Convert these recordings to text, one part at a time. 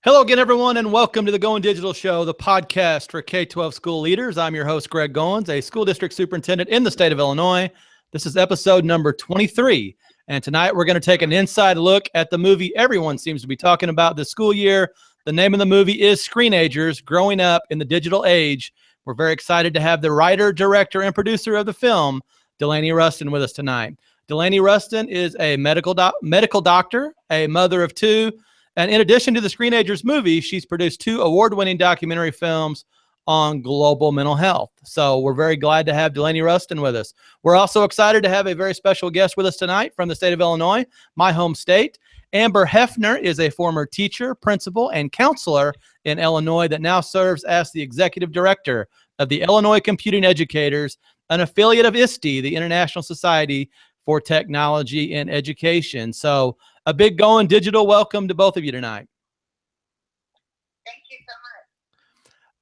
Hello again, everyone, and welcome to the Goin Digital Show, the podcast for K-12 school leaders. I'm your host, Greg Goins, a school district superintendent in the state of Illinois. This is episode number 23, and tonight we're going to take an inside look at the movie everyone seems to be talking about this school year. The name of the movie is Screenagers, Growing Up in the Digital Age. We're very excited to have the writer, director, and producer of the film, Delaney Ruston, with us tonight. Delaney Ruston is a medical doctor, a mother of two, and in addition to the Screenagers movie, she's produced 2 award-winning documentary films on global mental health. So we're very glad to have Delaney Ruston with us. We're also excited to have a very special guest with us tonight from the state of Illinois, my home state. Amber Heffner is a former teacher, principal, and counselor in Illinois that now serves as the executive director of the Illinois Computing Educators, an affiliate of ISTE, the International Society for Technology and Education. So a big Goin Digital welcome to both of you tonight. Thank you so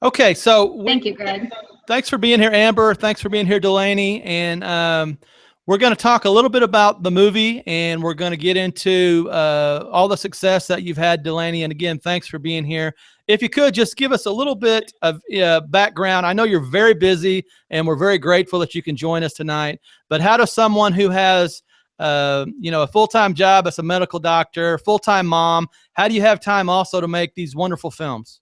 much. Okay, so thank you, Greg. Thanks for being here, Amber. Thanks for being here, Delaney. And we're going to talk a little bit about the movie, and we're going to get into all the success that you've had, Delaney. And again, thanks for being here. If you could just give us a little bit of background. I know you're very busy, and we're very grateful that you can join us tonight. But how does someone who has a full-time job as a medical doctor, full-time mom, how do you have time also to make these wonderful films?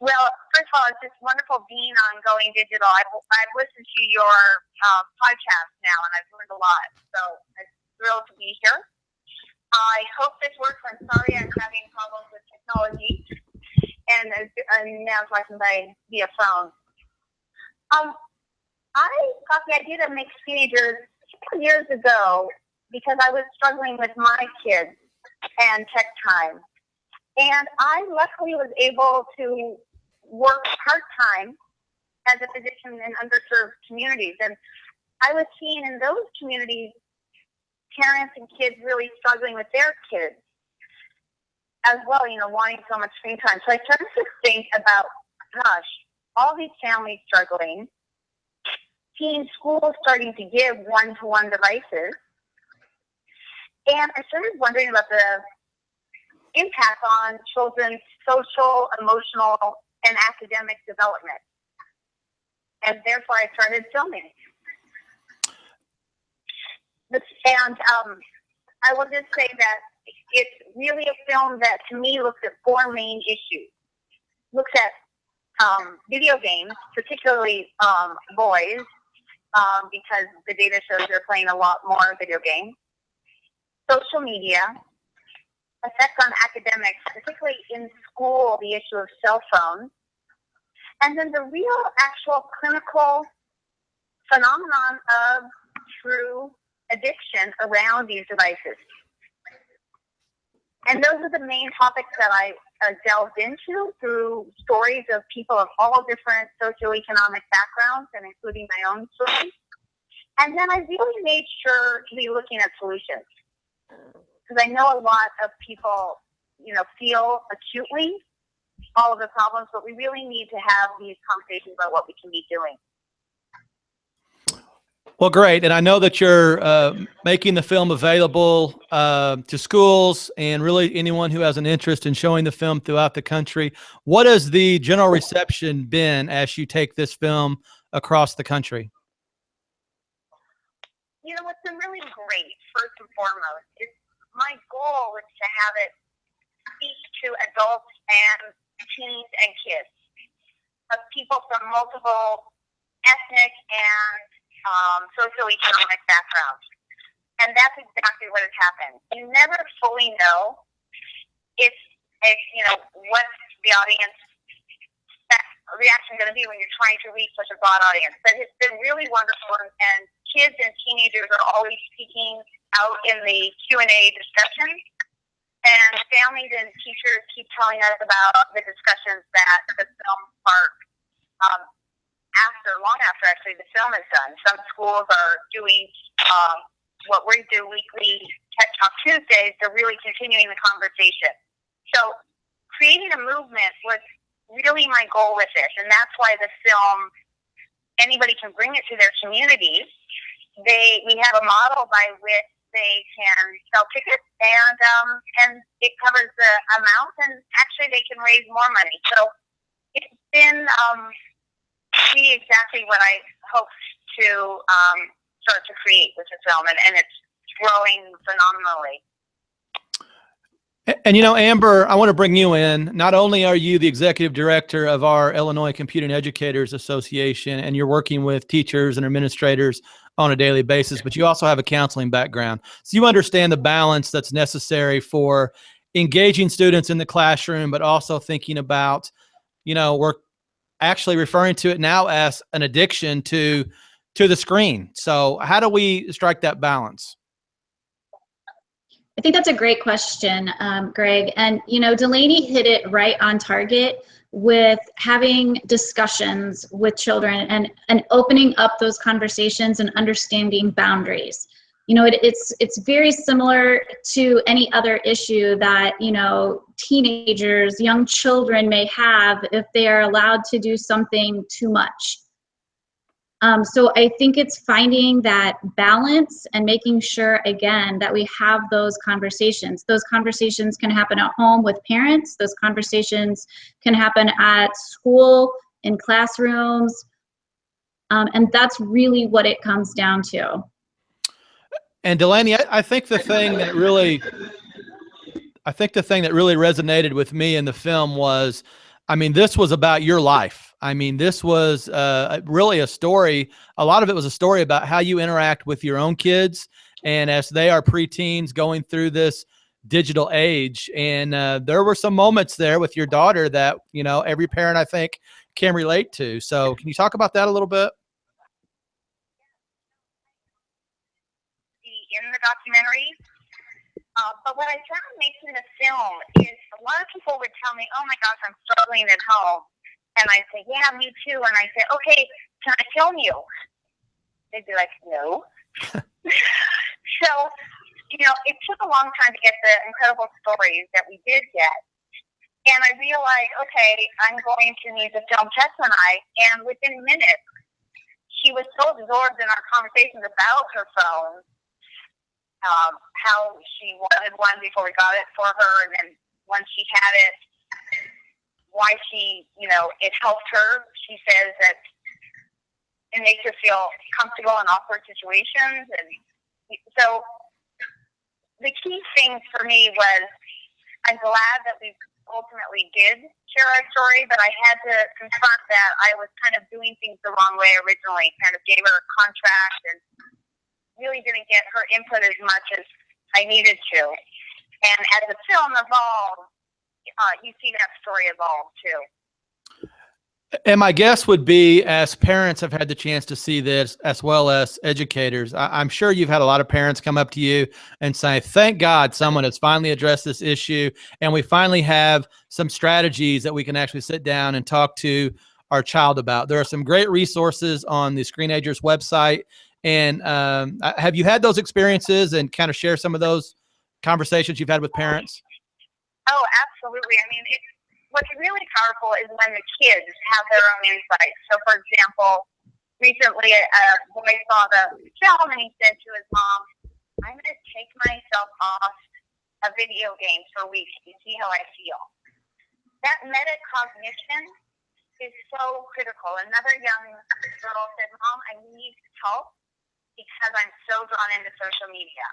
Well, first of all, it's just wonderful being on Goin Digital. I've listened to your podcast now, and I've learned a lot. So I'm thrilled to be here. I hope this works. I'm sorry I'm having problems with technology, and now it's watching via phone. I got the idea to make Screenagers years ago because I was struggling with my kids and tech time. And I luckily was able to work part-time as a physician in underserved communities. And I was seeing in those communities parents and kids really struggling with their kids as well, wanting so much screen time. So I started to think about, gosh, all these families struggling, seeing schools starting to give one-to-one devices. And I started wondering about the impact on children's social, emotional, and academic development. And therefore, I started filming. And I will just say that it's really a film that, to me, looks at 4 main issues. Looks at video games, particularly boys, because the data shows they're playing a lot more video games. Social media, effects on academics, particularly in school, the issue of cell phones, and then the real, actual clinical phenomenon of true addiction around these devices. And those are the main topics that I delved into through stories of people of all different socioeconomic backgrounds, and including my own story. And then I really made sure to be looking at solutions, because I know a lot of people, feel acutely all of the problems, but we really need to have these conversations about what we can be doing. Well, great. And I know that you're making the film available to schools and really anyone who has an interest in showing the film throughout the country. What has the general reception been as you take this film across the country? What's been really great, first and foremost, is my goal is to have it speak to adults and teens and kids of people from multiple ethnic and socioeconomic backgrounds. And that's exactly what has happened. You never fully know if what the audience reaction going to be when you're trying to reach such a broad audience. But it's been really wonderful, and kids and teenagers are always speaking out in the Q&A discussion. And families and teachers keep telling us about the discussions that the film sparked long after actually the film is done. Some schools are doing what we do weekly Tech Talk Tuesdays. They're really continuing the conversation. So creating a movement was really my goal with this, and that's why the film, anybody can bring it to their community. We have a model by which they can sell tickets, and it covers the amount, and actually they can raise more money. So it's been see exactly what I hoped to start to create with the film, and it's growing phenomenally. And, Amber, I want to bring you in. Not only are you the executive director of our Illinois Computing Educators Association, and you're working with teachers and administrators on a daily basis, but you also have a counseling background. So you understand the balance that's necessary for engaging students in the classroom, but also thinking about, we're actually referring to it now as an addiction to the screen. So how do we strike that balance? I think that's a great question, Greg. And, Delaney hit it right on target with having discussions with children and opening up those conversations and understanding boundaries. It's very similar to any other issue that, teenagers, young children may have if they are allowed to do something too much. So I think it's finding that balance and making sure, again, that we have those conversations. Those conversations can happen at home with parents. Those conversations can happen at school, in classrooms. And that's really what it comes down to. And Delaney, I think the thing that really resonated with me in the film was, this was about your life. This was really a story. A lot of it was a story about how you interact with your own kids, and as they are preteens going through this digital age. And there were some moments there with your daughter that, every parent, I think, can relate to. So can you talk about that a little bit? In the documentary. But what I found making the film is a lot of people would tell me, oh my gosh, I'm struggling at home. And I'd say, yeah, me too. And I'd say, okay, can I film you? They'd be like, no. So, it took a long time to get the incredible stories that we did get. And I realized, okay, I'm going to need to film Tessa and I. And within minutes, she was so absorbed in our conversations about her phone, how she wanted one before we got it for her, and then once she had it, why she, it helped her. She says that it makes her feel comfortable in awkward situations. And so the key thing for me was, I'm glad that we ultimately did share our story, but I had to confront that I was kind of doing things the wrong way originally, kind of gave her a contract and really didn't get her input as much as I needed to. And as the film evolved, you see that story evolve too. And my guess would be, as parents have had the chance to see this, as well as educators, I'm sure you've had a lot of parents come up to you and say, thank God someone has finally addressed this issue, and we finally have some strategies that we can actually sit down and talk to our child about. There are some great resources on the Screenagers website. And have you had those experiences and kind of share some of those conversations you've had with parents? Oh, absolutely. What's really powerful is when the kids have their own insights. So, for example, recently a boy saw the film and he said to his mom, I'm going to take myself off a video game for weeks to see how I feel. That metacognition is so critical. Another young girl said, Mom, I need help because I'm so drawn into social media.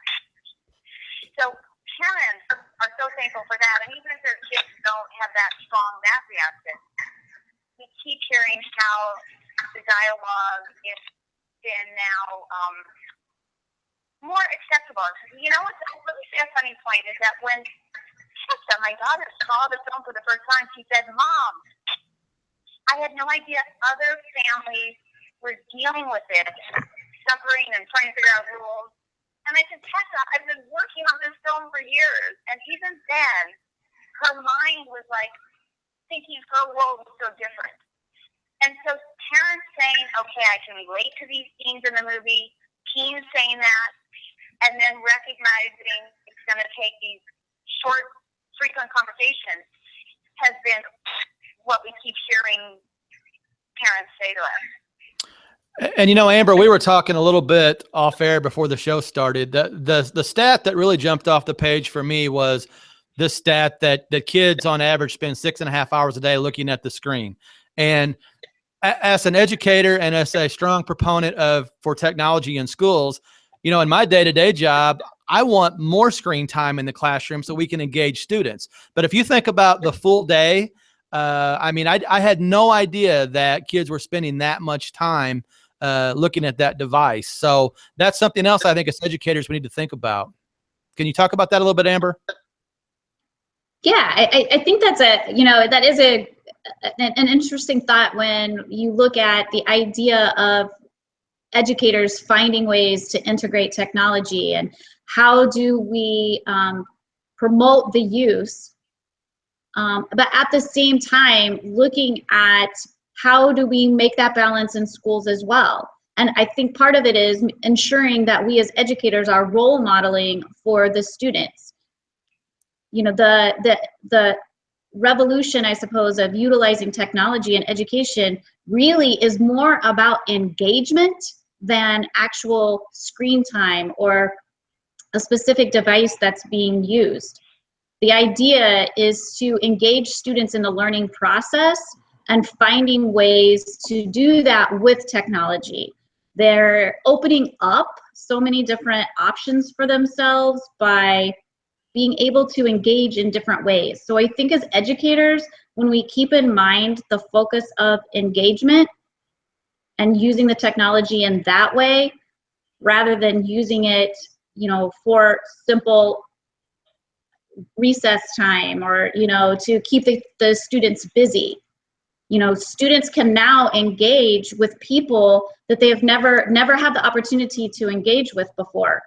So parents are so thankful for that. And even if their kids don't have that strong math reaction, we keep hearing how the dialogue is been now more acceptable. What's really a funny point is that when Tessa, my daughter, saw the film for the first time, she said, Mom, I had no idea other families were dealing with it, suffering and trying to figure out rules. And I said, Tessa, I've been working on this film for years. And even then, her mind was like thinking her world was so different. And so parents saying, okay, I can relate to these scenes in the movie, teens saying that, and then recognizing it's going to take these short, frequent conversations has been what we keep hearing parents say to us. And Amber, we were talking a little bit off air before the show started. The stat that really jumped off the page for me was this stat that kids on average spend 6.5 hours a day looking at the screen. And as an educator and as a strong proponent for technology in schools, in my day-to-day job, I want more screen time in the classroom so we can engage students. But if you think about the full day, I had no idea that kids were spending that much time looking at that device. So that's something else I think as educators we need to think about. Can you talk about that a little bit, Amber? Yeah, I think that's that is an interesting thought when you look at the idea of educators finding ways to integrate technology and how do we promote the use, but at the same time looking at how do we make that balance in schools as well. And I think part of it is ensuring that we as educators are role modeling for the students. The revolution, I suppose, of utilizing technology in education really is more about engagement than actual screen time or a specific device that's being used. The idea is to engage students in the learning process and finding ways to do that with technology. They're opening up so many different options for themselves by being able to engage in different ways. So I think as educators, when we keep in mind the focus of engagement and using the technology in that way, rather than using it, for simple recess time or, to keep the students busy. Students can now engage with people that they have never had the opportunity to engage with before.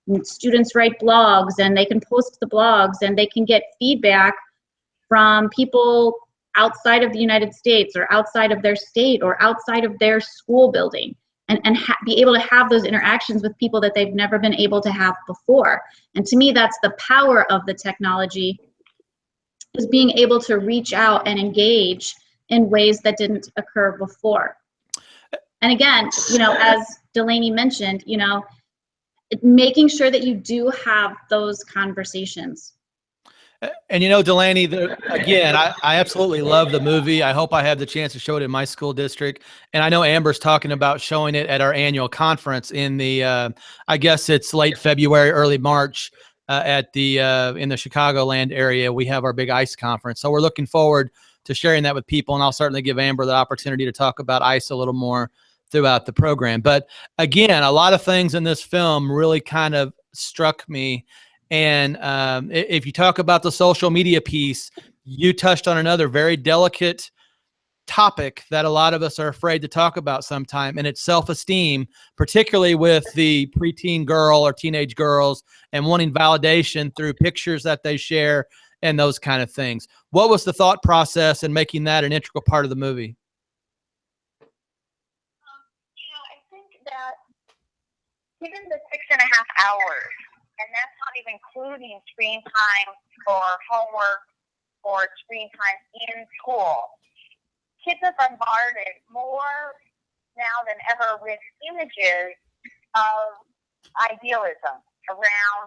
And students write blogs and they can post the blogs and they can get feedback from people outside of the United States or outside of their state or outside of their school building and be able to have those interactions with people that they've never been able to have before. And to me, that's the power of the technology, is being able to reach out and engage in ways that didn't occur before. And again, as Delaney mentioned, making sure that you do have those conversations. And Delaney, again, I absolutely love the movie. I hope I have the chance to show it in my school district. And I know Amber's talking about showing it at our annual conference in the, I guess it's late February, early March at the in the Chicagoland area. We have our big ICE conference. So we're looking forward to sharing that with people. And I'll certainly give Amber the opportunity to talk about ICE a little more throughout the program. But again, a lot of things in this film really kind of struck me. And if you talk about the social media piece, you touched on another very delicate topic that a lot of us are afraid to talk about sometime, and it's self-esteem, particularly with the preteen girl or teenage girls and wanting validation through pictures that they share and those kind of things. What was the thought process in making that an integral part of the movie? I think that given the 6.5 hours, and that's not even including screen time for homework or screen time in school, kids are bombarded more now than ever with images of idealism around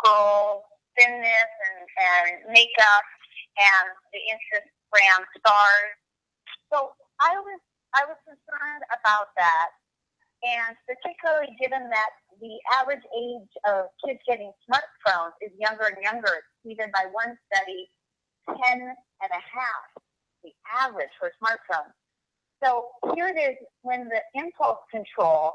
girls, thinness and makeup and the Instagram stars. So I was concerned about that, and particularly given that the average age of kids getting smartphones is younger and younger. Even by one study, 10 and a half, the average for smartphones. So here it is when the impulse control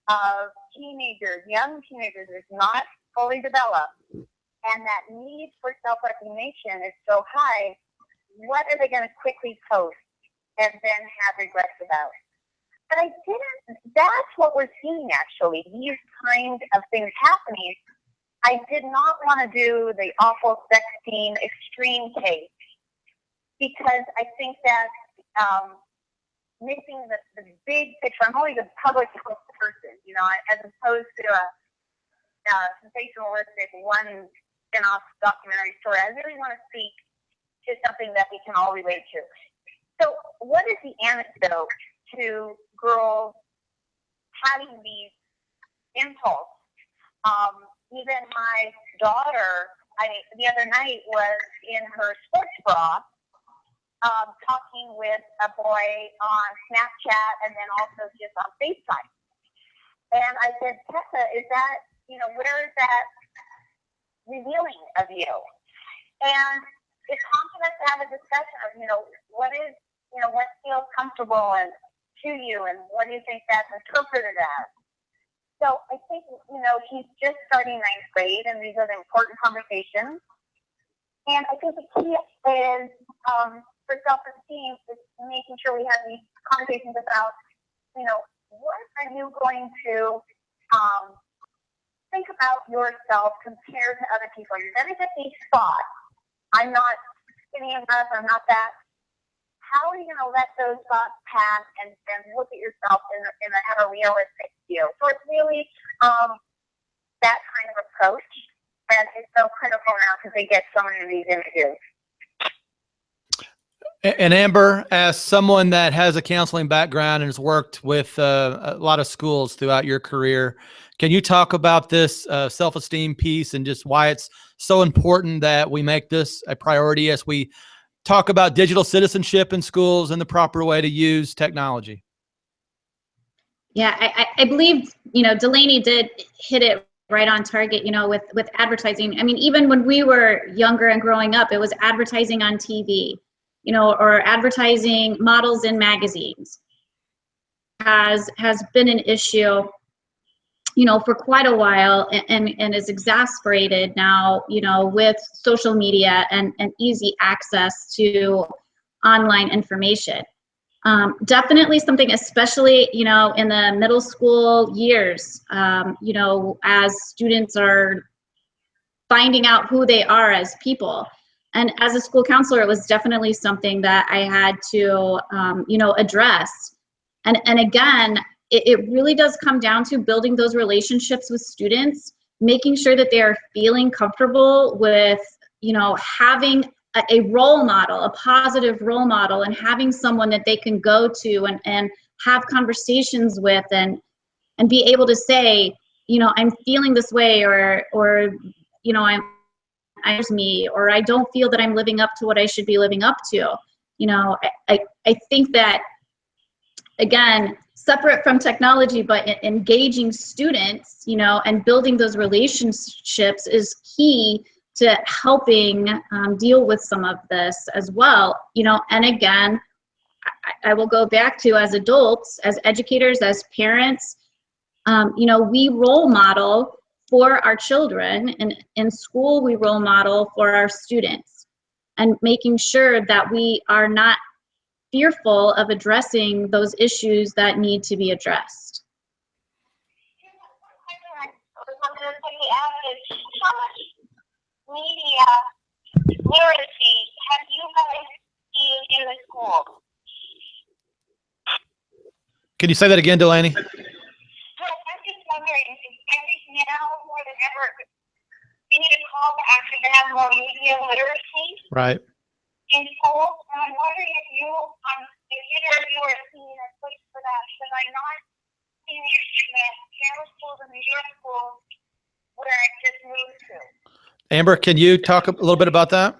of teenagers, young teenagers, is not fully developed, and that need for self-recognition is so high, what are they going to quickly post and then have regrets about? But that's what we're seeing actually, these kinds of things happening. I did not want to do the awful sex scene extreme case because I think that missing the big picture. I'm always a public person, as opposed to a sensationalistic one spin-off documentary story. I really want to speak to something that we can all relate to. So what is the antidote to girls having these impulses. Even my daughter, the other night was in her sports bra, talking with a boy on Snapchat and then also just on FaceTime. And I said, Tessa, is that, where is that revealing of you? And it prompted us to have a discussion of, what feels comfortable and to you, and what do you think that's interpreted as? So I think, he's just starting 9th grade, and these are the important conversations. And I think the key is, for self-esteem, is making sure we have these conversations about, what are you going to think about yourself compared to other people? You're going to get these thoughts. I'm not skinny enough. I'm not that. How are you going to let those thoughts pass and look at yourself in a realistic view? So it's really that kind of approach, and it's so critical now because we get so many of these interviews. And Amber, as someone that has a counseling background and has worked with a lot of schools throughout your career, can you talk about this self-esteem piece and just why it's so important that we make this a priority as we talk about digital citizenship in schools and the proper way to use technology? Yeah, I believe, Delaney did hit it right on target, with advertising. I mean, even when we were younger and growing up, it was advertising on TV, or advertising models in magazines has been an issue, for quite a while, and is exasperated now, with social media and easy access to online information. Definitely something, especially, in the middle school years, as students are finding out who they are as people. And as a school counselor, it was definitely something that I had to, address. And again, it really does come down to building those relationships with students, making sure that they are feeling comfortable with, having a role model, a positive role model, and having someone that they can go to and have conversations with and be able to say, I'm feeling this way, or I'm me, or I don't feel that I'm living up to what I should be living up to. I think that, again, separate from technology, but engaging students, and building those relationships is key to helping deal with some of this as well. And again, I will go back to, as adults, as educators, as parents, we role model for our children, and in school we role model for our students, and making sure that we are not fearful of addressing those issues that need to be addressed. How much media literacy have you guys seen in the school? Can you say that again, Delaney? Well, I'm just wondering, I think now more than ever, we need a call to action to have more media literacy. Right. In schools, and I'm wondering if either of you are seeing a push for that, because I'm not seeing it in the Canada schools and the U.S. schools where I just moved to. Amber, can you talk a little bit about that?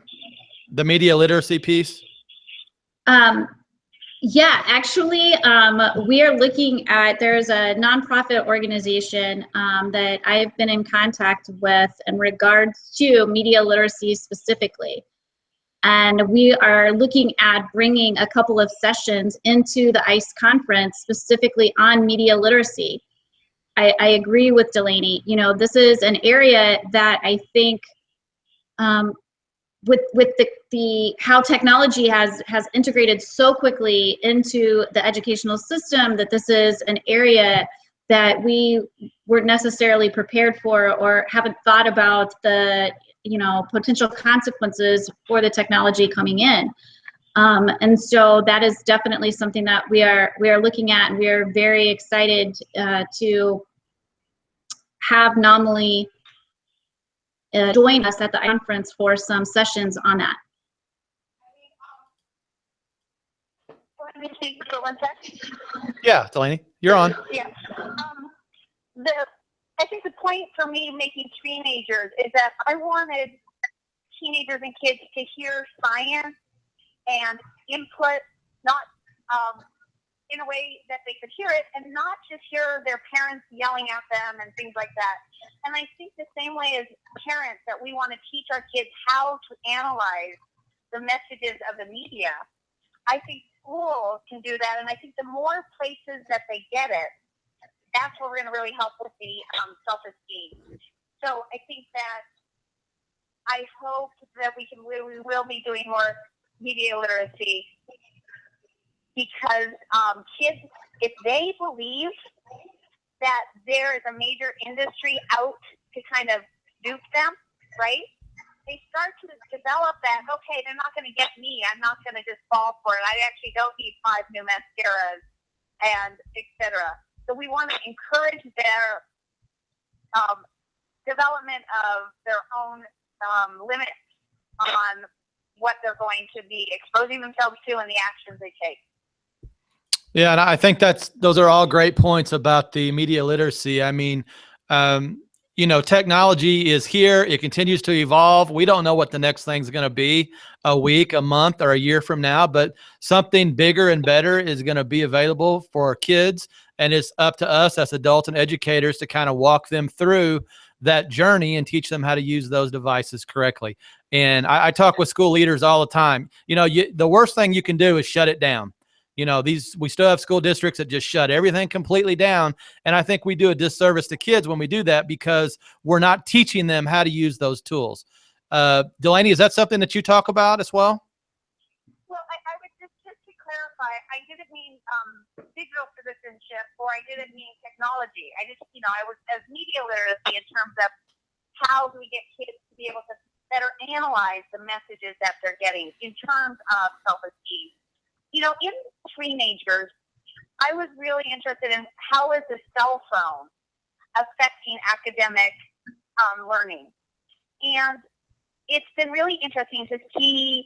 The media literacy piece? Yeah, actually, we are looking at, there's a nonprofit organization that I've been in contact with in regards to media literacy specifically. And we are looking at bringing a couple of sessions into the ICE conference specifically on media literacy. I agree with Delaney. This is an area that I think with the how technology has integrated so quickly into the educational system, that this is an area that we weren't necessarily prepared for, or haven't thought about the potential consequences for the technology coming in. And so that is definitely something that we are looking at, and we are very excited to have Nominally join us at the conference for some sessions on that. So in me to speak for 1 sec? Yeah, Delaney, you're on. Yeah. I think the point for me making Screenagers is that I wanted teenagers and kids to hear science and input, not in a way that they could hear it, and not just hear their parents yelling at them and things like that. And I think the same way as parents that we want to teach our kids how to analyze the messages of the media, I think schools can do that. And I think the more places that they get it, that's where we're going to really help with the self-esteem. So I think that I hope that we will be doing more media literacy, because kids, if they believe that there is a major industry out to kind of dupe them, right? They start to develop that, okay, they're not going to get me. I'm not going to just fall for it. I actually don't need 5 new mascaras and et cetera. So we want to encourage their development of their own limits on what they're going to be exposing themselves to and the actions they take. Yeah, and I think those are all great points about the media literacy. I mean, you know, technology is here. It continues to evolve. We don't know what the next thing's going to be a week, a month, or a year from now, but something bigger and better is going to be available for kids. And it's up to us as adults and educators to kind of walk them through that journey and teach them how to use those devices correctly. And I talk with school leaders all the time. You know, the worst thing you can do is shut it down. You know, we still have school districts that just shut everything completely down. And I think we do a disservice to kids when we do that, because we're not teaching them how to use those tools. Delaney, is that something that you talk about as well? Well, I would just to clarify, I didn't mean digital citizenship, or I didn't mean technology. I just, you know, I was as media literacy in terms of how do we get kids to be able to better analyze the messages that they're getting in terms of self-esteem. You know, in Screenagers, I was really interested in how is the cell phone affecting academic learning. And it's been really interesting to see,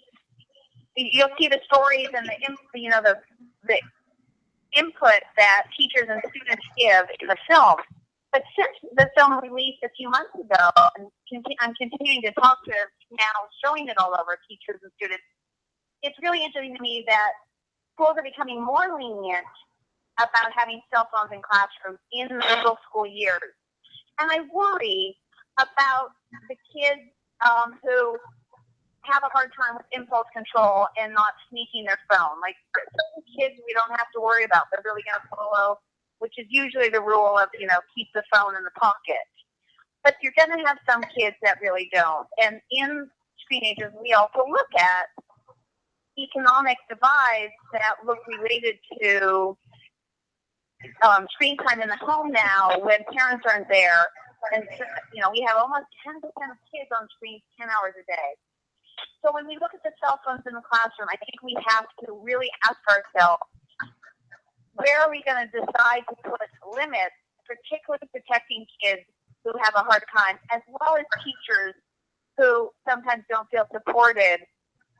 you'll see the stories and the input that teachers and students give in the film. But since the film released a few months ago, and I'm continuing to talk to now, showing it all over teachers and students, it's really interesting to me that schools are becoming more lenient about having cell phones in classrooms in the middle school years. And I worry about the kids who have a hard time with impulse control and not sneaking their phone. Like, certain kids we don't have to worry about. They're really going to follow, which is usually the rule of, you know, keep the phone in the pocket. But you're going to have some kids that really don't. And in Screenagers, we also look at economic divides that look related to screen time in the home now when parents aren't there. And, you know, we have almost 10% of kids on screens 10 hours a day. So when we look at the cell phones in the classroom, I think we have to really ask ourselves, where are we going to decide to put limits, particularly protecting kids who have a hard time, as well as teachers who sometimes don't feel supported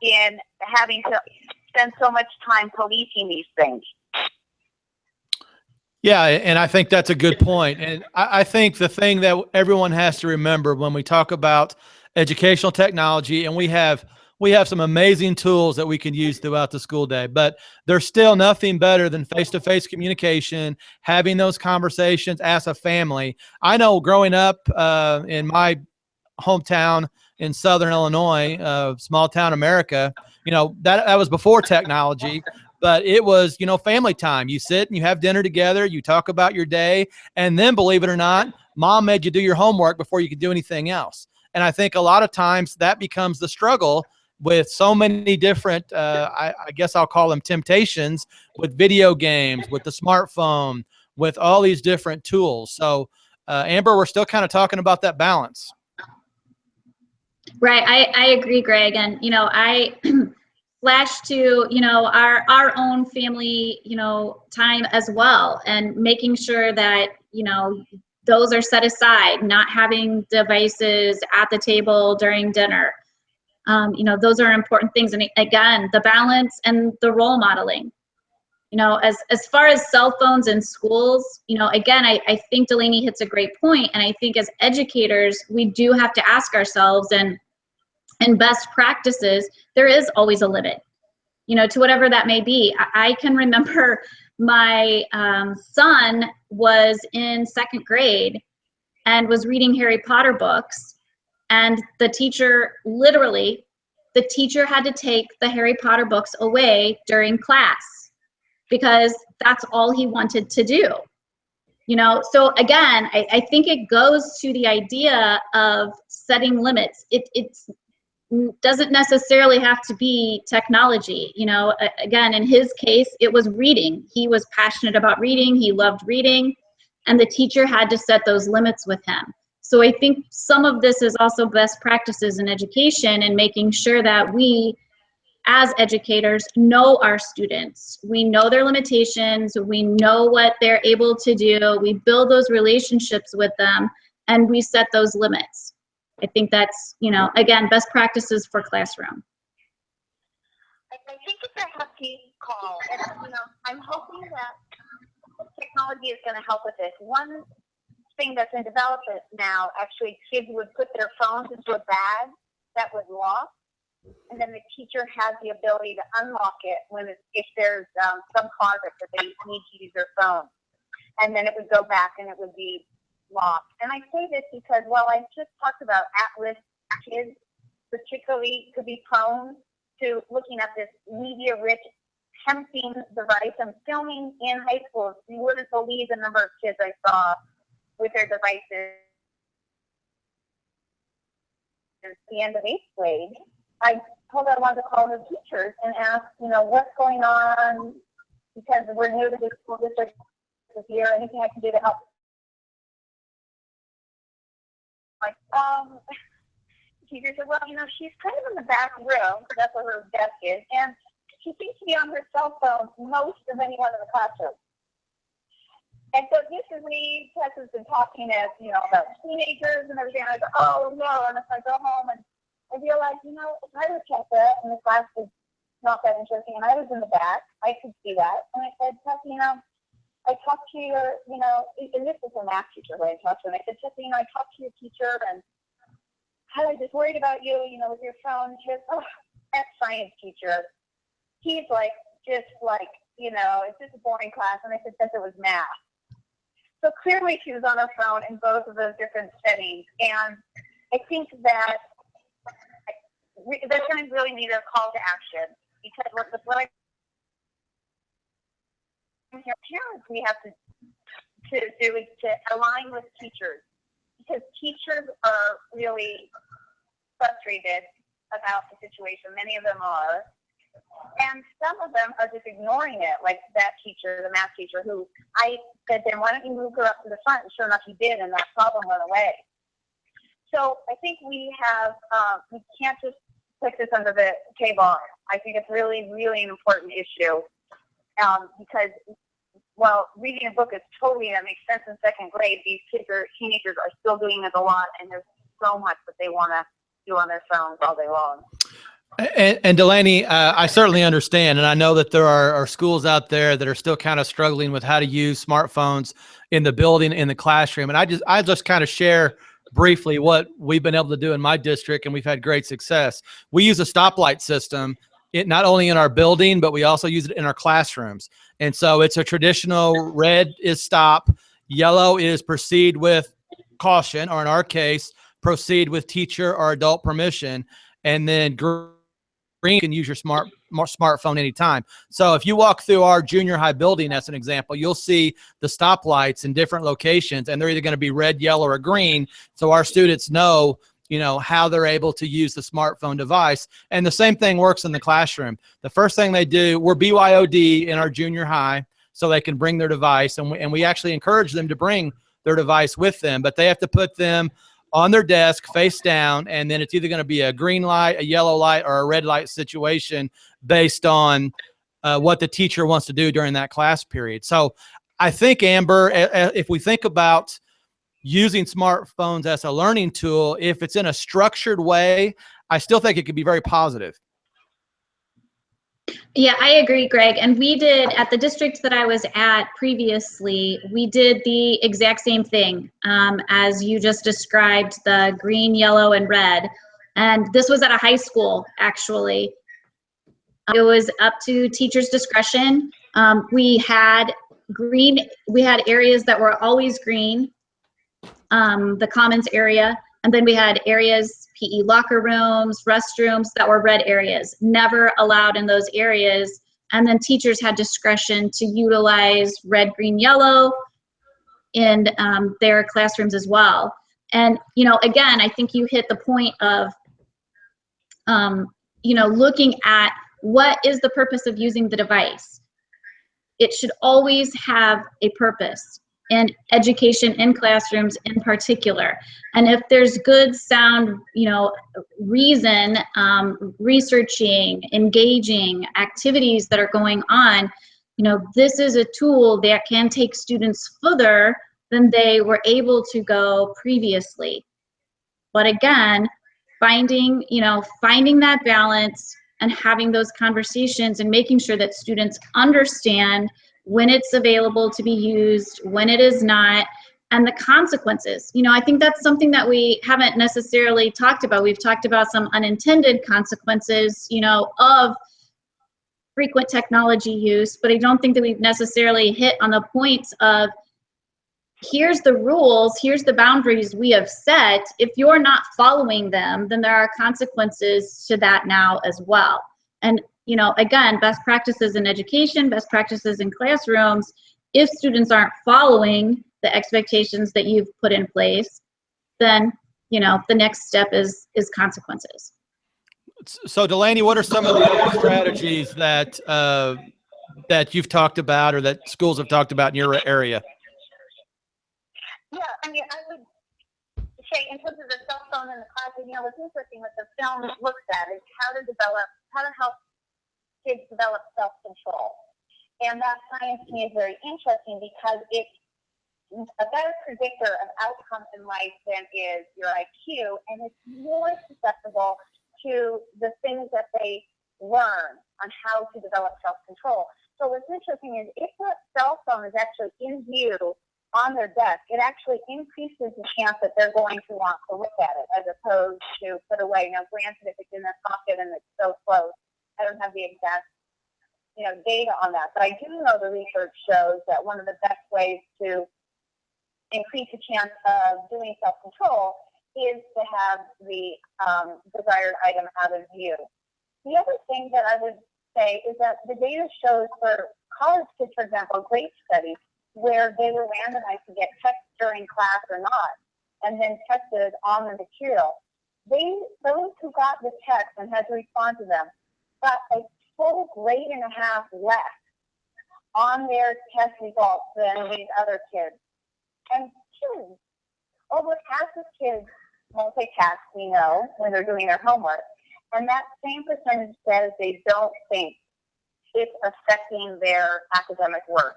in having to spend so much time policing these things. Yeah, and I think that's a good point. And I think the thing that everyone has to remember when we talk about educational technology, and we have some amazing tools that we can use throughout the school day, but there's still nothing better than face-to-face communication, having those conversations as a family. I know growing up in my hometown in Southern Illinois, small town America, you know, that was before technology, but it was, you know, family time. You sit and you have dinner together, you talk about your day, and then, believe it or not, mom made you do your homework before you could do anything else. And I think a lot of times that becomes the struggle with so many different, I guess I'll call them temptations, with video games, with the smartphone, with all these different tools. So Amber, we're still kind of talking about that balance. Right. I agree, Greg. And, you know, I flash to, you know, our own family, you know, time as well, and making sure that, you know, those are set aside, not having devices at the table during dinner. You know, those are important things. And again, the balance and the role modeling. You know, as far as cell phones in schools, you know, again, I think Delaney hits a great point, and I think as educators, we do have to ask ourselves, and best practices, there is always a limit, you know, to whatever that may be. I can remember my son was in 2nd grade and was reading Harry Potter books, and the teacher had to take the Harry Potter books away during class because that's all he wanted to do. You know, so again, I think it goes to the idea of setting limits. It doesn't necessarily have to be technology. You know, again, in his case, it was reading. He was passionate about reading. He loved reading, and the teacher had to set those limits with him. So I think some of this is also best practices in education, and making sure that we, as educators, know our students. We know their limitations. We know what they're able to do. We build those relationships with them, and we set those limits. I think that's, you know, again, best practices for classroom. I think it's a hefty call, and you know, I'm hoping that technology is going to help with this. One thing that's in development now, actually, kids would put their phones into a bag that was locked, and then the teacher has the ability to unlock it if there's some closet that they need to use their phone, and then it would go back and it would be locked. And I say this because while I just talked about at-risk kids, particularly could be prone to looking at this media-rich, tempting device. I'm filming in high school. You wouldn't believe the number of kids I saw with their devices. At the end of 8th grade, I told her I wanted to call the teachers and ask, you know, what's going on, because we're new to this school district this year. Anything I can do to help? Like, teacher said, well, you know, she's kind of in the back room, because that's where her desk is, and she seems to be on her cell phone most of anyone in the classroom. And so this is me, Tess has been talking as, you know, about teenagers and everything, and I go, oh no, and if I go home and I realized, you know, if I was Tessa and the class was not that interesting and I was in the back, I could see that. And I said, Tessa, you know, I talked to your, you know, and this was a math teacher who I talked to, and I said, Tessa, you know, I talked to your teacher and I was just worried about you, you know, with your phone. She goes, oh, that science teacher, he's like, just like, you know, it's just a boring class. And I said, Tessa, it was math. So clearly she was on her phone in both of those different settings. And I think that there's going to really need a call to action, because what I parents we have to do is to align with teachers, because teachers are really frustrated about the situation. Many of them are. And some of them are just ignoring it, like that teacher, the math teacher, who I said, then why don't you move her up to the front? And sure enough, he did, and that problem went away. So I think we have, we can't just put this under the table. I think it's really, really an important issue, because while reading a book is totally, that makes sense in 2nd grade, these teenagers are still doing it a lot, and there's so much that they want to do on their phones all day long. And Delaney, I certainly understand, and I know that there are schools out there that are still kind of struggling with how to use smartphones in the building, in the classroom. And I just kind of share briefly what we've been able to do in my district, and we've had great success. We use a stoplight system, not only in our building, but we also use it in our classrooms. And so it's a traditional: red is stop, yellow is proceed with caution, or in our case, proceed with teacher or adult permission, and then green, you can use your smartphone anytime. So if you walk through our junior high building, as an example, you'll see the stoplights in different locations, and they're either going to be red, yellow, or green. So our students know, you know, how they're able to use the smartphone device. And the same thing works in the classroom. The first thing they do, we're BYOD in our junior high, so they can bring their device, and we actually encourage them to bring their device with them, but they have to put them on their desk face down, and then it's either going to be a green light, a yellow light, or a red light situation based on what the teacher wants to do during that class period. So I think, Amber, if we think about using smartphones as a learning tool, if it's in a structured way, I still think it could be very positive. Yeah, I agree, Greg. And we did, at the district that I was at previously, we did the exact same thing as you just described, the green, yellow, and red. And this was at a high school, actually. It was up to teachers' discretion. We had areas that were always green, the commons area, and then we had areas, PE locker rooms, restrooms, that were red areas, never allowed in those areas. And then teachers had discretion to utilize red, green, yellow in their classrooms as well. And, again, I think you hit the point of, looking at what is the purpose of using the device. It should always have a purpose, and education in classrooms in particular. And if there's good, sound, reason, researching, engaging activities that are going on, this is a tool that can take students further than they were able to go previously. But again, finding that balance and having those conversations and making sure that students understand when it's available to be used, when it is not, and the consequences. I think that's something that we haven't necessarily talked about. We've talked about some unintended consequences, of frequent technology use, but I don't think that we've necessarily hit on the points of, here's the rules, here's the boundaries we have set. If you're not following them, then there are consequences to that now as well. And, again, best practices in education, best practices in classrooms, if students aren't following the expectations that you've put in place, then, the next step is consequences. So Delaney, what are some of the other strategies that you've talked about or that schools have talked about in your area? Yeah, I would say in terms of the cell phone in the classroom, what's interesting what the film looks at is how to help kids develop self-control. And that science to me is very interesting because it's a better predictor of outcomes in life than is your IQ, and it's more susceptible to the things that they learn on how to develop self-control. So what's interesting is if a cell phone is actually in view on their desk, it actually increases the chance that they're going to want to look at it as opposed to put away. Now, granted, if it's in their pocket and it's so close, I don't have the exact, data on that. But I do know the research shows that one of the best ways to increase the chance of doing self-control is to have the desired item out of view. The other thing that I would say is that the data shows for college kids, for example, great studies, where they were randomized to get text during class or not, and then tested on the material. Those who got the text and had to respond to them got a full grade and a half less on their test results than these other kids. And kids, over half of kids multitask, when they're doing their homework. And that same percentage says they don't think it's affecting their academic work.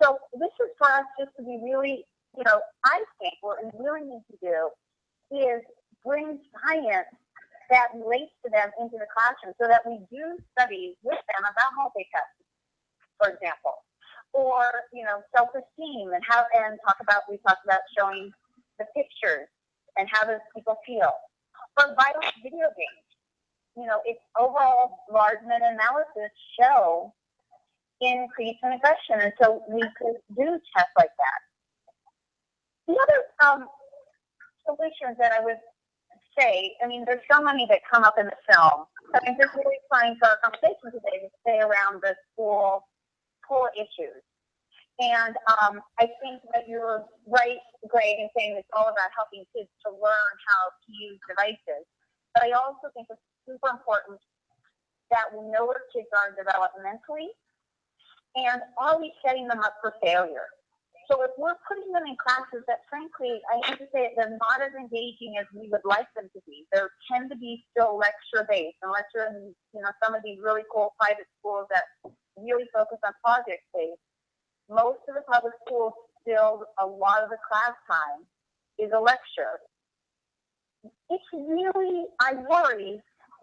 So this is for us just to be really, I think what we really need to do is bring science that relates to them into the classroom so that we do studies with them about multitasking, for example, or, self-esteem and we talked about showing the pictures and how those people feel. For vital video games, its overall large meta-analysis show increase in aggression, and so we could do tests like that. The other solutions that I would say, there's so many that come up in the film. So I'm just really trying for our conversation today to stay around the school issues. And I think that you're right, Greg, in saying it's all about helping kids to learn how to use devices. But I also think it's super important that we know where kids are developmentally, and are we setting them up for failure? So if we're putting them in classes that, frankly, I hate to say it, they're not as engaging as we would like them to be. They tend to be still lecture-based, unless you're in, some of these really cool private schools that really focus on project-based. Most of the public schools still, a lot of the class time is a lecture. It's really, I worry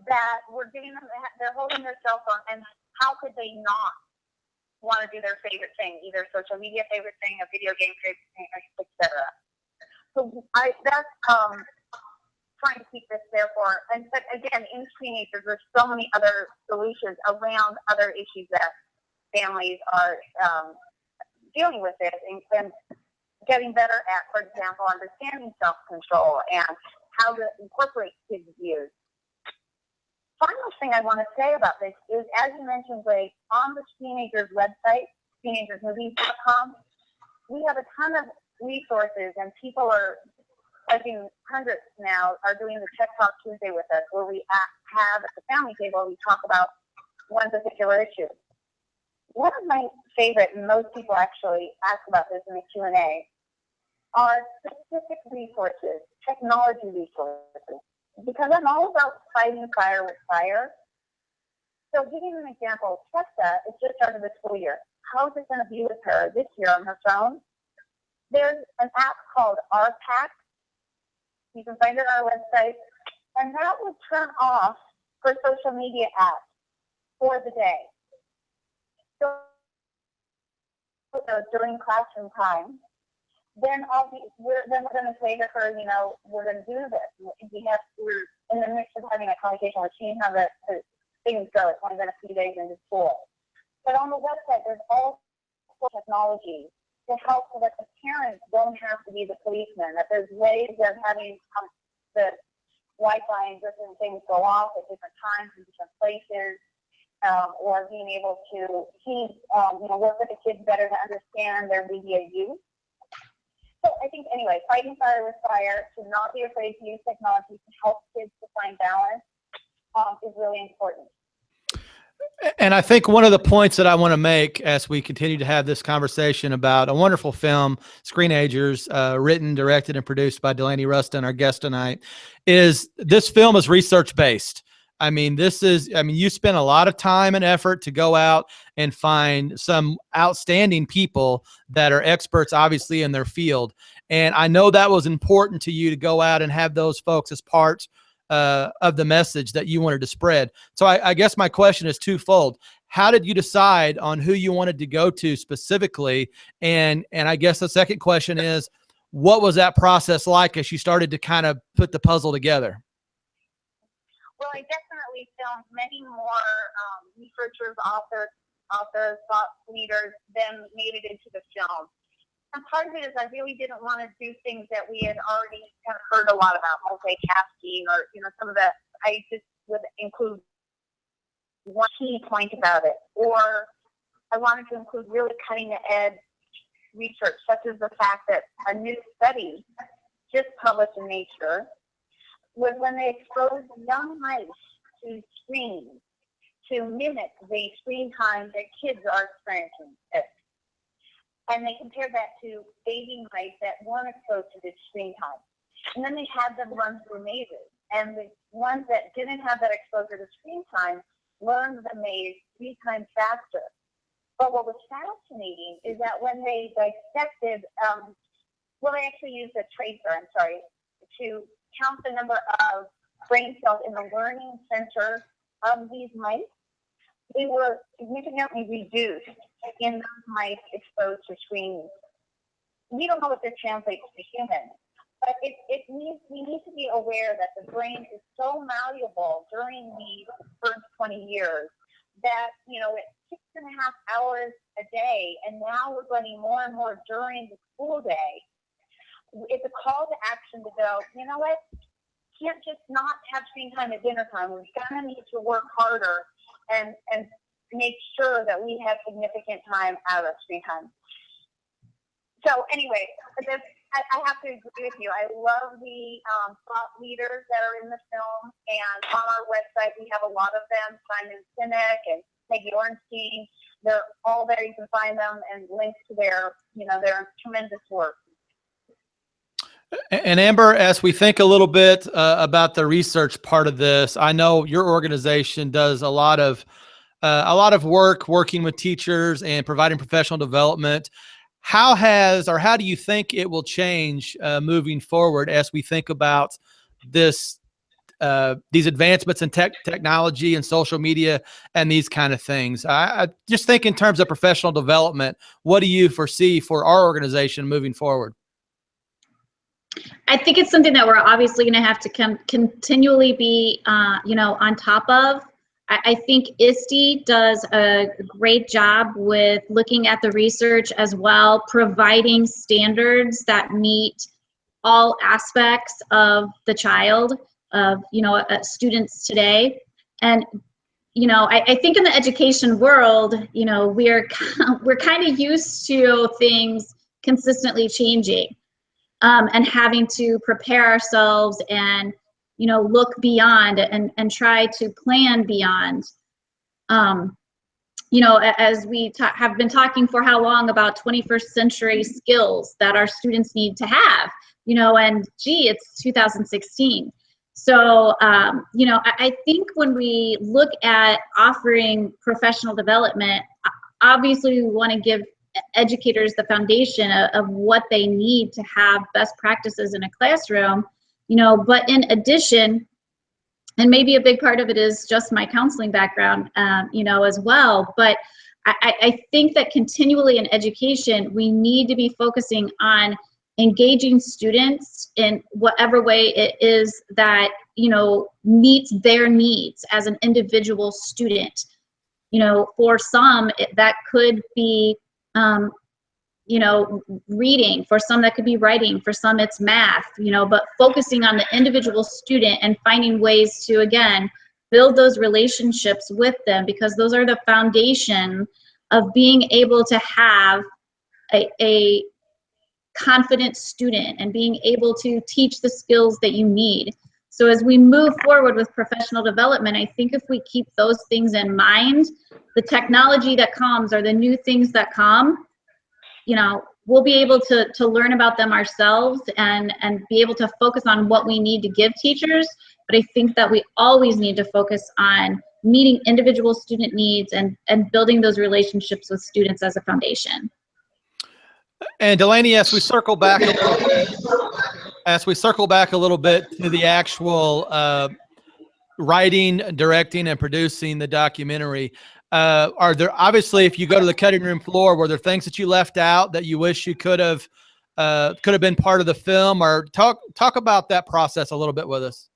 that we're getting them, they're holding their cell phone, and how could they not want to do their favorite thing, either social media favorite thing, a video game favorite thing, etc. So that's trying to keep this there for, but again, in Screenagers, there's so many other solutions around other issues that families are dealing with it, and getting better at, for example, understanding self-control and how to incorporate kids' views. Final thing I want to say about this is, as you mentioned, Blake, on the Screenagers website, screenagersmovie.com, we have a ton of resources, and people are, I think hundreds now, are doing the Tech Talk Tuesday with us, where we have at the family table, we talk about one particular issue. One of my favorite, and most people actually ask about this in the Q&A, are specific resources, technology resources, because I'm all about fighting fire with fire. So giving an example, Tessa is just started the school year. How is it going to be with her this year on her phone? There's an app called RPAC. You can find it on our website, and that would turn off for social media apps for the day. So during classroom time, then we're going to say to her, we're going to do this. We're in the midst of having a conversation. We're seeing how the things go. It's only been a few days into school. But on the website, there's all sorts of technology to help so that the parents don't have to be the policemen, that there's ways of having the Wi-Fi and different things go off at different times in different places, or being able to work with the kids better to understand their media use. So I think, anyway, fighting fire with fire, to not be afraid to use technology to help kids to find balance is really important. And I think one of the points that I want to make as we continue to have this conversation about a wonderful film, Screenagers, written, directed, and produced by Delaney Ruston, our guest tonight, is this film is research-based. You spent a lot of time and effort to go out and find some outstanding people that are experts, obviously, in their field. And I know that was important to you to go out and have those folks as part of the message that you wanted to spread. So I guess my question is twofold. How did you decide on who you wanted to go to specifically? And I guess the second question is, what was that process like as you started to kind of put the puzzle together? Well, I definitely filmed many more researchers, authors, thought leaders than made it into the film. And part of it is I really didn't want to do things that we had already kind of heard a lot about, multicasting, or some of that. I just would include one key point about it, or I wanted to include really cutting-edge research, such as the fact that a new study just published in Nature was when they exposed young mice to screens to mimic the screen time that kids are experiencing. And they compared that to baby mice that weren't exposed to this screen time. And then they had them run through mazes. And the ones that didn't have that exposure to screen time learned the maze 3 times faster. But what was fascinating is that when they dissected, they actually used a tracer, to count the number of brain cells in the learning center of these mice, they were significantly reduced in those mice exposed to screens. We don't know what this translates to humans, but we need to be aware that the brain is so malleable during the first 20 years that, it's 6.5 hours a day, and now we're getting more and more during the school day. It's a call to action to go, you know what, can't just not have screen time at dinner time. We're going to need to work harder and make sure that we have significant time out of screen time. So anyway, I have to agree with you. I love the thought leaders that are in the film, and on our website we have a lot of them, Simon Sinek and Peggy Ornstein. They're all there. You can find them and links to their tremendous work. And Amber, as we think a little bit about the research part of this, I know your organization does a lot of work working with teachers and providing professional development. How do you think it will change moving forward as we think about this these advancements in technology and social media and these kind of things. I just think in terms of professional development, what do you foresee for our organization moving forward? I think it's something that we're obviously going to have to continually be, on top of. I think ISTE does a great job with looking at the research as well, providing standards that meet all aspects of the child, of, students today. And, I think in the education world, we're kind of used to things consistently changing. And having to prepare ourselves and, look beyond and try to plan beyond. As we have been talking for how long about 21st century skills that our students need to have, and it's 2016. So, I think when we look at offering professional development, obviously we want to give educators the foundation of what they need to have best practices in a classroom, but in addition, and maybe a big part of it is just my counseling background, as well, but I think that continually in education, we need to be focusing on engaging students in whatever way it is that, meets their needs as an individual student. For some, that could be reading, for some that could be writing, for some it's math, but focusing on the individual student and finding ways to, again, build those relationships with them, because those are the foundation of being able to have a confident student and being able to teach the skills that you need. So as we move forward with professional development, I think if we keep those things in mind, the technology that comes or the new things that come, we'll be able to learn about them ourselves and be able to focus on what we need to give teachers. But I think that we always need to focus on meeting individual student needs and building those relationships with students as a foundation. And Delaney, as we circle back a little bit to the actual writing, directing, and producing the documentary, are there, obviously, if you go to the cutting room floor, were there things that you left out that you wish you could have been part of the film? Or talk about that process a little bit with us.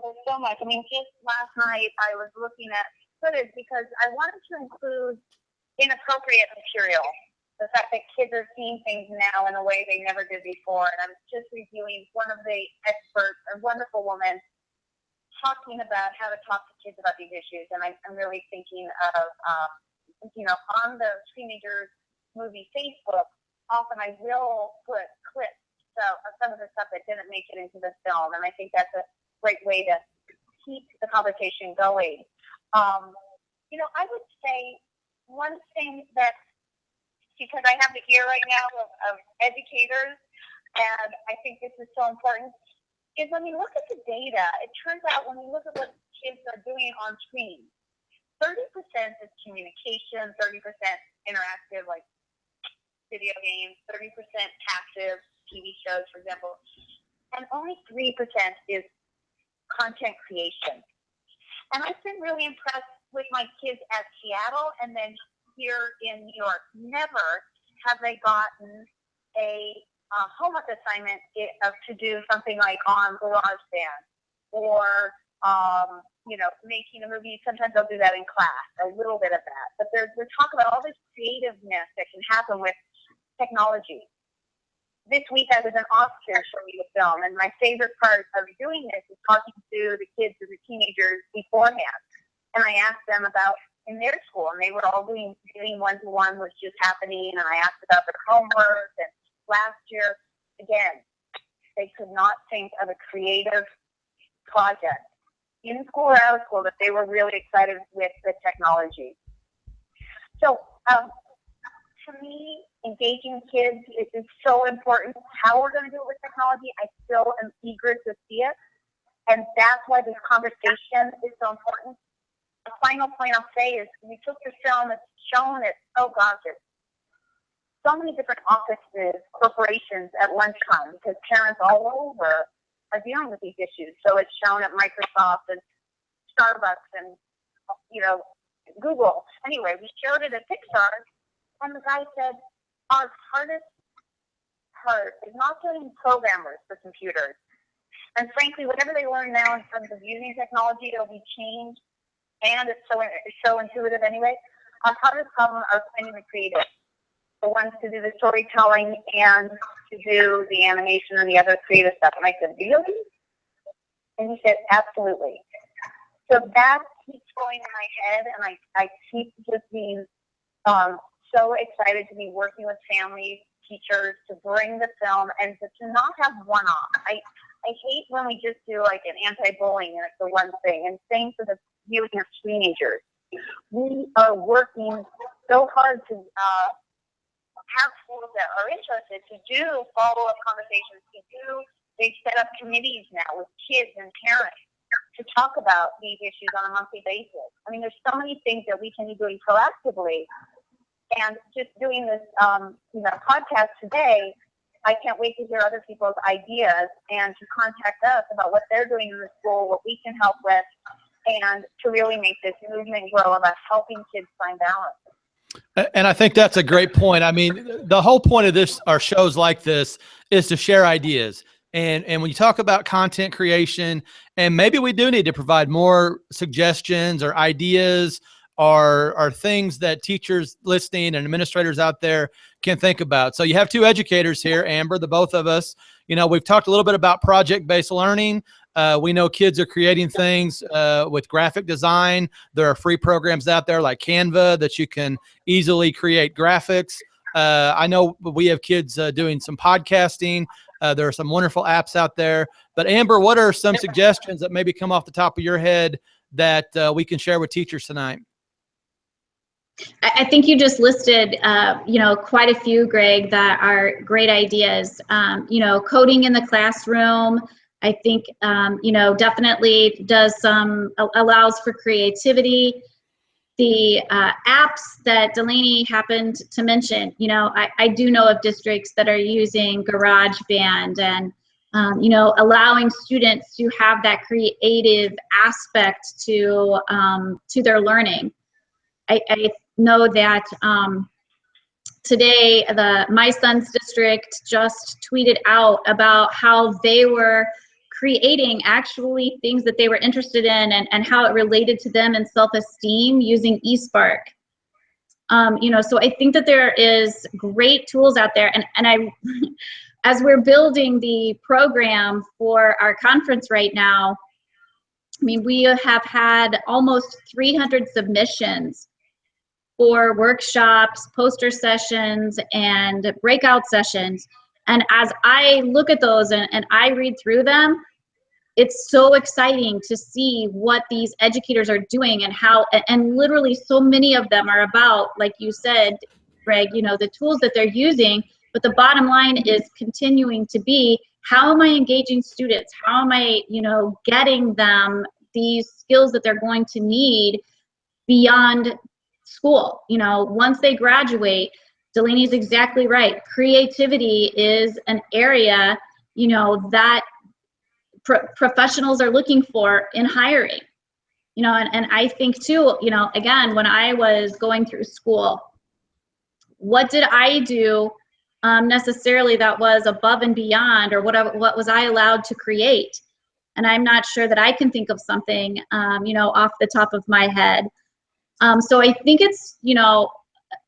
There's so much. I mean, just last night I was looking at footage because I wanted to include inappropriate material. The fact that kids are seeing things now in a way they never did before. And I was just reviewing one of the experts, a wonderful woman, talking about how to talk to kids about these issues. And I'm really thinking of, on the Screenagers Movie Facebook, often I will put clips of some of the stuff that didn't make it into the film. And I think that's a great way to keep the conversation going. I would say one thing that, because I have the ear right now of educators, and I think this is so important, is when we look at the data, it turns out when we look at what kids are doing on screen, 30% is communication, 30% interactive, like video games, 30% passive TV shows, for example, and only 3% is content creation. And I've been really impressed with my kids at Seattle and then here in New York. Never have they gotten a homework assignment to do something like on GarageBand or, making a movie. Sometimes they'll do that in class, a little bit of that. But they're talking about all this creativeness that can happen with technology. This week I was in Austin showing the film, and my favorite part of doing this is talking to the kids and the teenagers beforehand. And I asked them about in their school, and they were all doing one-to-one was just happening, and I asked about their homework. And last year, again, they could not think of a creative project in school or out of school that they were really excited with the technology. So to me, engaging kids is so important. How we're going to do it with technology, I still am eager to see it. And that's why this conversation is so important. The final point I'll say is we took the film, it's shown at, it's so many different offices, corporations at lunchtime, because parents all over are dealing with these issues. So it's shown at Microsoft and Starbucks and, Google. Anyway, we showed it at Pixar, and the guy said, our hardest part is not getting programmers for computers. And frankly, whatever they learn now in terms of using technology, it'll be changed, and it's so intuitive anyway. Our hardest problem are finding the creative, the ones to do the storytelling and to do the animation and the other creative stuff. And I said, really? And he said, absolutely. So that keeps going in my head, and I keep just being so excited to be working with families, teachers, to bring the film and to not have one-off. I hate when we just do like an anti-bullying and it's the one thing. And same for the viewing of Screenagers. We are working so hard to have schools that are interested to do follow-up conversations, they set up committees now with kids and parents to talk about these issues on a monthly basis. I mean, there's so many things that we can be doing proactively. And just doing this, podcast today, I can't wait to hear other people's ideas and to contact us about what they're doing in the school, what we can help with, and to really make this movement grow about helping kids find balance. And I think that's a great point. I mean, the whole point of our shows like this is to share ideas. And when you talk about content creation, and maybe we do need to provide more suggestions or ideas or things that teachers listening and administrators out there can think about. So you have two educators here, Amber, the both of us. We've talked a little bit about project-based learning. We know kids are creating things with graphic design. There are free programs out there like Canva that you can easily create graphics. I know we have kids doing some podcasting. There are some wonderful apps out there. But Amber, what are some suggestions that maybe come off the top of your head that we can share with teachers tonight? I think you just listed, quite a few, Greg, that are great ideas. Coding in the classroom, I think, definitely allows for creativity. The apps that Delaney happened to mention, I do know of districts that are using GarageBand and, allowing students to have that creative aspect to their learning. I know that today my son's district just tweeted out about how they were creating actually things that they were interested in and how it related to them and self-esteem using eSpark. So I think that there is great tools out there, and I, as we're building the program for our conference right now, I mean, we have had almost 300 submissions for workshops, poster sessions, and breakout sessions. And as I look at those and I read through them, it's so exciting to see what these educators are doing and literally so many of them are about, like you said, Greg, the tools that they're using, but the bottom line is continuing to be, how am I engaging students? How am I, getting them these skills that they're going to need beyond school? Once they graduate, Delaney's exactly right. Creativity is an area, that professionals are looking for in hiring. And I think too, again, when I was going through school, what did I do necessarily that was above and beyond, or what was I allowed to create? And I'm not sure that I can think of something, off the top of my head. So I think it's,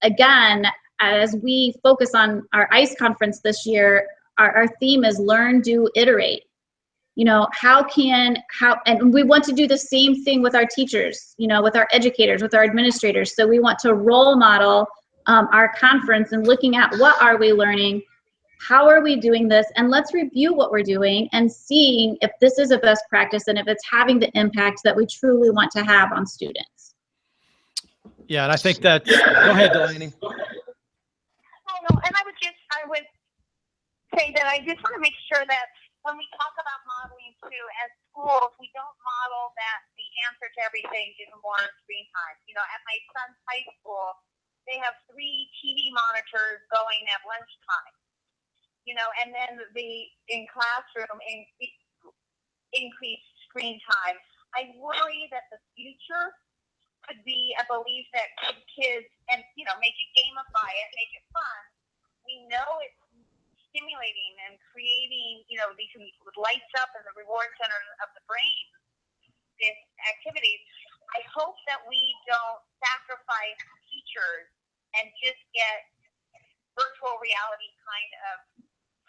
again, as we focus on our ICE conference this year, our theme is learn, do, iterate. And we want to do the same thing with our teachers, with our educators, with our administrators. So we want to role model our conference and looking at what are we learning, how are we doing this, and let's review what we're doing and seeing if this is a best practice and if it's having the impact that we truly want to have on students. Yeah, and I think that, go ahead, Delaney. No, and I would say that I just want to make sure that when we talk about modeling too, as schools, we don't model that the answer to everything is more screen time. At my son's high school, they have 3 TV monitors going at lunchtime. And then in classroom, increased screen time. I worry that the future could be a belief that kids, and make it, gamify it, make it fun. We know it's stimulating and creating, these lights up in the reward center of the brain, this activity. I hope that we don't sacrifice teachers and just get virtual reality kind of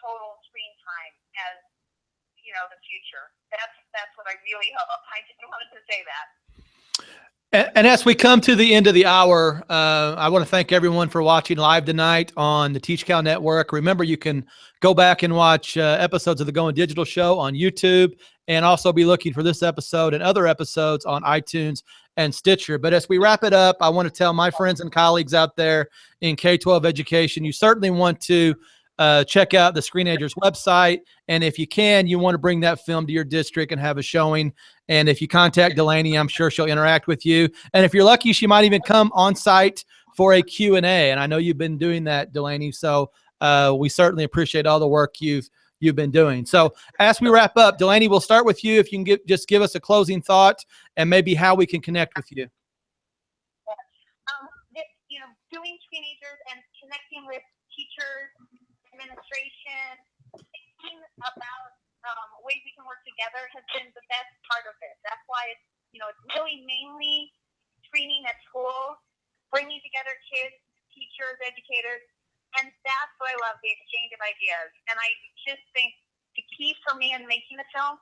total screen time as, the future. That's what I really hope. I just wanted to say that. And as we come to the end of the hour, I want to thank everyone for watching live tonight on the Teach Cal Network. Remember, you can go back and watch episodes of the Goin Digital Show on YouTube, and also be looking for this episode and other episodes on iTunes and Stitcher. But as we wrap it up, I want to tell my friends and colleagues out there in K-12 education, you certainly want to check out the Screenagers website. And if you can, you want to bring that film to your district and have a showing. And if you contact Delaney, I'm sure she'll interact with you. And if you're lucky, she might even come on site for a Q&A. And I know you've been doing that, Delaney. So we certainly appreciate all the work you've been doing. So as we wrap up, Delaney, we'll start with you. If you can just give us a closing thought and maybe how we can connect with you. Doing Screenagers and connecting with teachers, administration, thinking about ways we can work together has been the best part of it. That's why it's really mainly screening at schools, bringing together kids, teachers, educators, and that's what I love, the exchange of ideas. And I just think the key for me in making a film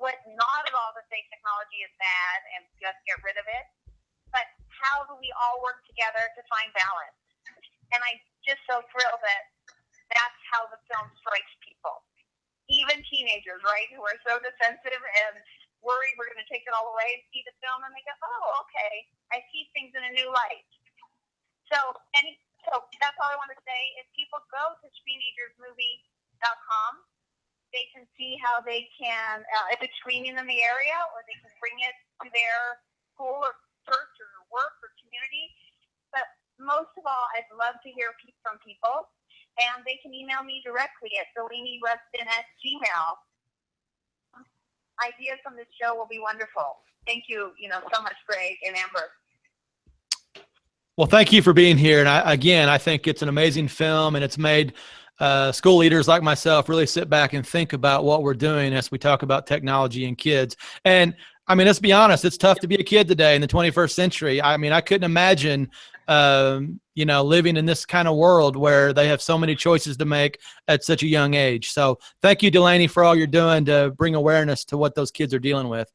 was not at all to say technology is bad and just get rid of it, but how do we all work together to find balance? And I'm just so thrilled that that's how the film strikes people, even teenagers, right, who are so sensitive and worried we're going to take it all away, see the film, and they go, oh, okay, I see things in a new light. So that's all I want to say. If people go to Screenagersmovie.com, they can see how they can, if it's screening in the area, or they can bring it to their school or church or work or community. But most of all, I'd love to hear from people. And they can email me directly at DelaneysRuston@gmail. Ideas from this show will be wonderful. Thank you, so much, Greg and Amber. Well, thank you for being here. And I think it's an amazing film, and it's made school leaders like myself really sit back and think about what we're doing as we talk about technology and kids. And I mean, let's be honest, it's tough to be a kid today in the 21st century. I mean, I couldn't imagine living in this kind of world where they have so many choices to make at such a young age. So thank you, Delaney, for all you're doing to bring awareness to what those kids are dealing with.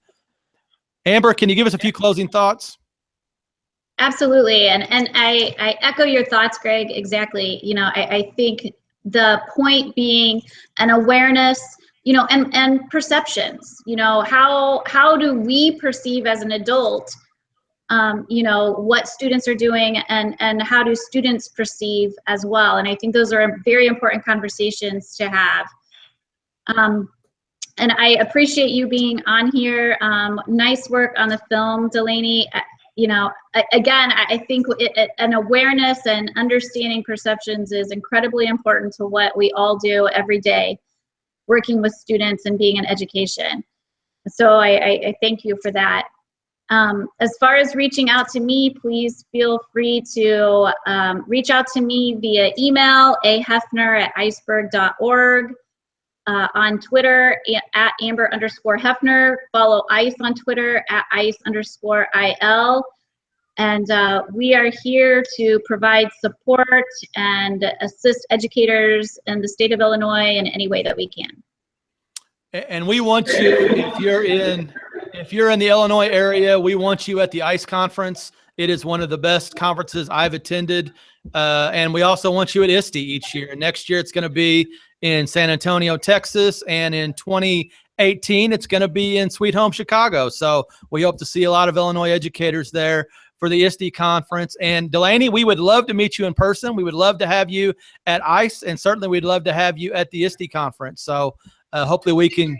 Amber, can you give us a few closing thoughts? Absolutely. And I echo your thoughts, Greg, exactly. I think the point being an awareness, and perceptions, how do we perceive as an adult what students are doing, and how do students perceive as well. And I think those are very important conversations to have. And I appreciate you being on here. Nice work on the film, Delaney. Again, I think an awareness and understanding perceptions is incredibly important to what we all do every day, working with students and being in education. So I thank you for that. As far as reaching out to me, please feel free to reach out to me via email, aheffner@iceberg.org, on Twitter at Amber_Heffner, follow ICE on Twitter at ICE_IL. And we are here to provide support and assist educators in the state of Illinois in any way that we can. And we want you, if you're in the Illinois area, we want you at the ICE conference. It is one of the best conferences I've attended. And we also want you at ISTE each year. Next year, it's going to be in San Antonio, Texas. And in 2018, it's going to be in Sweet Home, Chicago. So we hope to see a lot of Illinois educators there for the ISTE conference. And Delaney, we would love to meet you in person. We would love to have you at ICE, and certainly we'd love to have you at the ISTE conference. So hopefully we can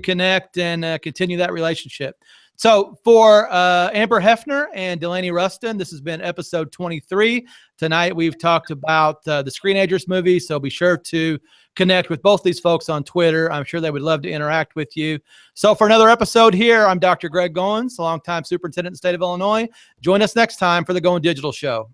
connect and continue that relationship. So for Amber Heffner and Delaney Ruston, this has been episode 23. Tonight we've talked about the Screenagers movie, so be sure to connect with both these folks on Twitter. I'm sure they would love to interact with you. So for another episode here, I'm Dr. Greg Goins, longtime superintendent in the state of Illinois. Join us next time for the Goin Digital Show.